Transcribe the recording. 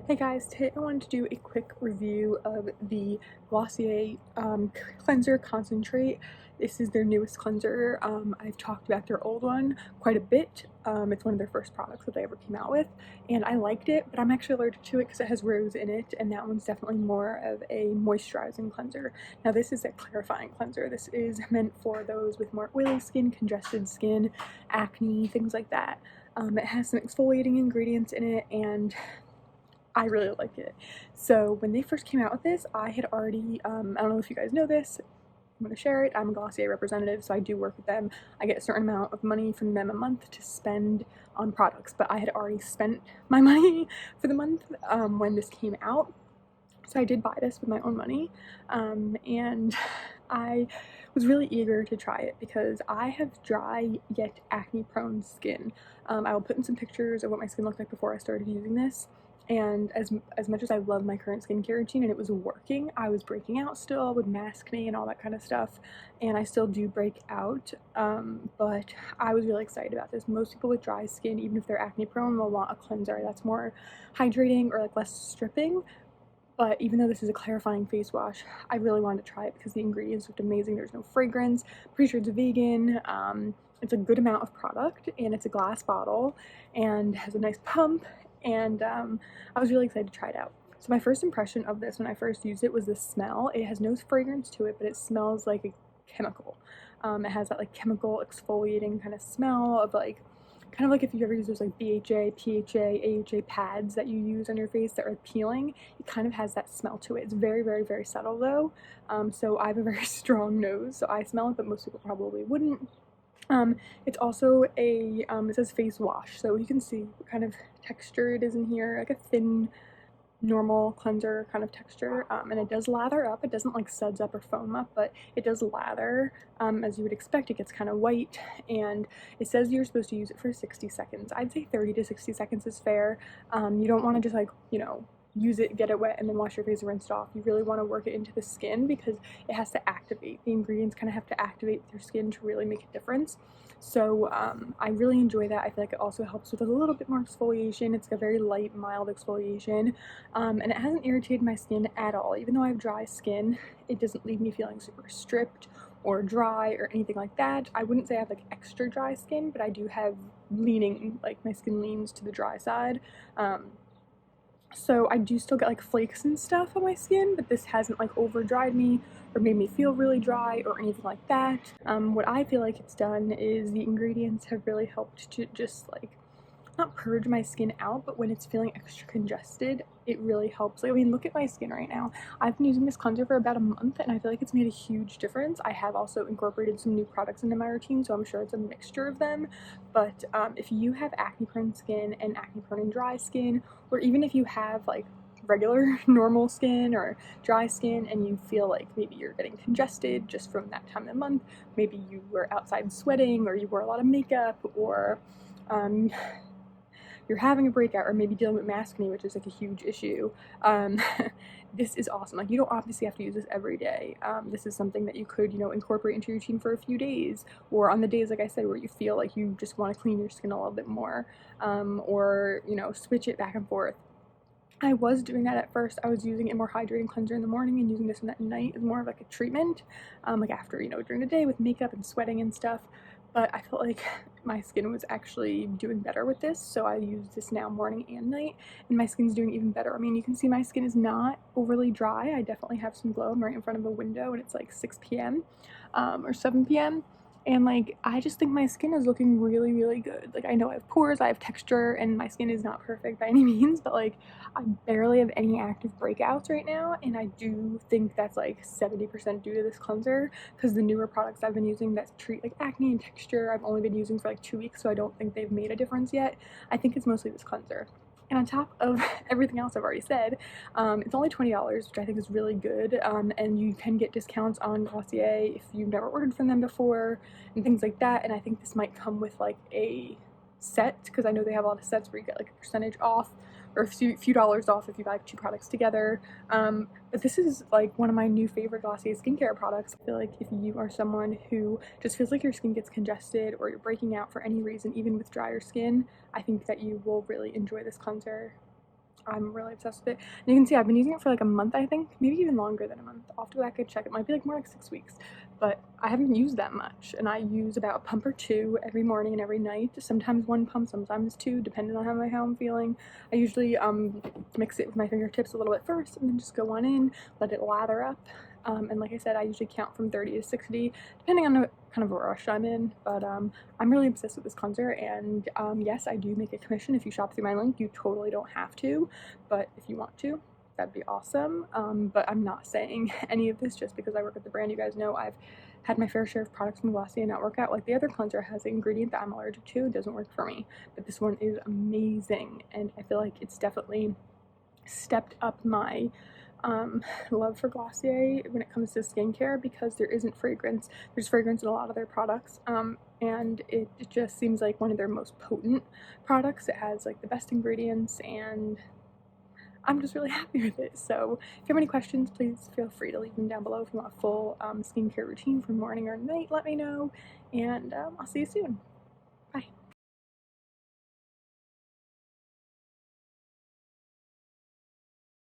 Hey guys, today I wanted to do a quick review of the Glossier cleanser concentrate. This is their newest cleanser. I've talked about their old one quite a bit. It's one of their first products that they ever came out with, and I liked it, but I'm actually allergic to it because it has rose in it, and that one's definitely more of a moisturizing cleanser. Now this is a clarifying cleanser. This is meant for those with more oily skin, congested skin, acne, things like that. It has some exfoliating ingredients in it, and I really like it. So when they first came out with this, I had already, I don't know if you guys know this, I'm going to share it. I'm a Glossier representative, so I do work with them. I get a certain amount of money from them a month to spend on products, but I had already spent my money for the month when this came out. So I did buy this with my own money, and I was really eager to try it because I have dry yet acne prone skin. I will put in some pictures of what my skin looked like before I started using this. And as much as I love my current skincare routine and it was working, I was breaking out still with acne and all that kind of stuff, and I still do break out. But I was really excited about this. Most people with dry skin, even if they're acne prone, will want a cleanser that's more hydrating or like less stripping. But even though this is a clarifying face wash, I really wanted to try it because the ingredients looked amazing. There's no fragrance. Pretty sure it's vegan. It's a good amount of product, and it's a glass bottle and has a nice pump, and I was really excited to try it out. So my first impression of this when I first used it was the smell. It has no fragrance to it, but it smells like a chemical. It has that like chemical exfoliating kind of smell of like, kind of like if you ever use those like BHA, PHA, AHA pads that you use on your face that are peeling. It kind of has that smell to it. It's very, very, very subtle though. So I have a very strong nose, so I smell it, but most people probably wouldn't. It's also it says face wash, so you can see what kind of texture it is in here, like a thin, normal cleanser kind of texture, and it does lather up. It doesn't like suds up or foam up, but it does lather, as you would expect. It gets kind of white, and it says you're supposed to use it for 60 seconds. I'd say 30 to 60 seconds is fair. You don't want to just like, use it, get it wet, and then wash your face and rinse it off. You really want to work it into the skin because it has to activate. The ingredients kind of have to activate with your skin to really make a difference. So I really enjoy that. I feel like it also helps with a little bit more exfoliation. It's a very light, mild exfoliation, and it hasn't irritated my skin at all. Even though I have dry skin, it doesn't leave me feeling super stripped or dry or anything like that. I wouldn't say I have like extra dry skin, but I do have like my skin leans to the dry side. So I do still get like flakes and stuff on my skin, but this hasn't like over dried me or made me feel really dry or anything like that. What I feel like it's done is the ingredients have really helped to just like not purge my skin out, but when it's feeling extra congested, it really helps. Like, I mean, look at my skin right now. I've been using this cleanser for about a month, and I feel like it's made a huge difference. I have also incorporated some new products into my routine, so I'm sure it's a mixture of them. But if you have acne-prone skin and acne-prone and dry skin, or even if you have like regular normal skin or dry skin and you feel like maybe you're getting congested just from that time of the month, maybe you were outside sweating or you wore a lot of makeup, or you're having a breakout, or maybe dealing with acne, which is like a huge issue, this is awesome. Like, you don't obviously have to use this every day. This is something that you could, incorporate into your routine for a few days, or on the days, like I said, where you feel like you just want to clean your skin a little bit more, or, switch it back and forth. I was doing that at first. I was using a more hydrating cleanser in the morning and using this one at night as more of like a treatment, like after, during the day with makeup and sweating and stuff. But I felt like my skin was actually doing better with this, so I use this now morning and night, and my skin's doing even better. I mean, you can see my skin is not overly dry. I definitely have some glow. I'm right in front of a window, and it's like 6 p.m. Or 7 p.m. And like, I just think my skin is looking really, really good. Like, I know I have pores, I have texture, and my skin is not perfect by any means, but like, I barely have any active breakouts right now, and I do think that's like 70% due to this cleanser, because the newer products I've been using that treat like acne and texture, I've only been using for like 2 weeks, so I don't think they've made a difference yet. I think it's mostly this cleanser. And on top of everything else I've already said, it's only $20, which I think is really good, and you can get discounts on Glossier if you've never ordered from them before and things like that. And I think this might come with like a set, because I know they have a lot of sets where you get like a percentage off or a few dollars off if you buy like 2 products together. But this is like one of my new favorite Glossier skincare products. I feel like if you are someone who just feels like your skin gets congested or you're breaking out for any reason, even with drier skin, I think that you will really enjoy this cleanser. I'm really obsessed with it. And you can see I've been using it for like a month, I think, maybe even longer than a month. I'll have to go back and check. It might be like more like 6 weeks, but I haven't used that much. And I use about a pump or two every morning and every night. Sometimes one pump, sometimes two, depending on how I'm feeling. I usually mix it with my fingertips a little bit first and then just go on in, let it lather up. And like I said, I usually count from 30 to 60, depending on what kind of a rush I'm in. But I'm really obsessed with this cleanser, and yes, I do make a commission if you shop through my link. You totally don't have to, but if you want to, that'd be awesome. But I'm not saying any of this just because I work at the brand. You guys know I've had my fair share of products from Glossier not work out. Like the other cleanser has an ingredient that I'm allergic to. It doesn't work for me, but this one is amazing, and I feel like it's definitely stepped up my love for Glossier when it comes to skincare, because there isn't fragrance. There's fragrance in a lot of their products, and it just seems like one of their most potent products. It has like the best ingredients, and I'm just really happy with it. So if you have any questions, please feel free to leave them down below. If you want a full skincare routine for morning or night, let me know, and I'll see you soon.